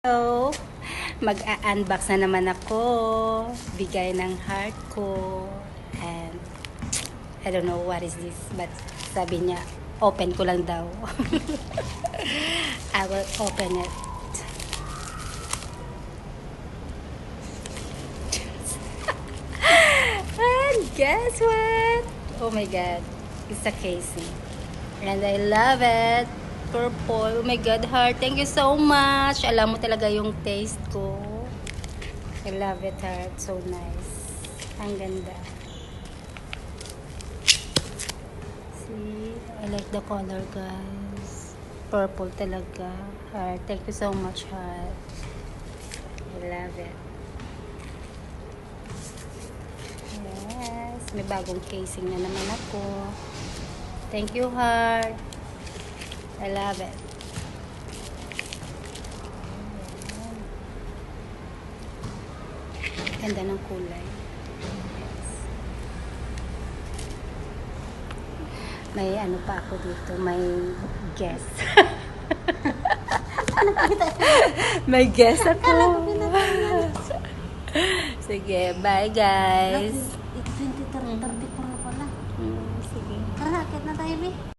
Hello! Mag-unbox na naman ako. Bigay ng heart ko. And I don't know what is this. But sabi niya, open ko lang daw. I will open it. And guess what? Oh my God. It's a casing. And I love it. Purple. Oh my God, heart. Thank you so much. Alam mo talaga yung taste ko. I love it, heart. So nice. Ang ganda. See? I like the color, guys. Purple talaga. Heart. Thank you so much, heart. I love it. Yes. May bagong casing na naman ako. Thank you, heart. I love it. Ganda ng kulay. Yes. May ano pa ako dito. May guest. May guest ako. Sige, bye guys. 20-30 pala. Sige. Tara, akit na tayo, be.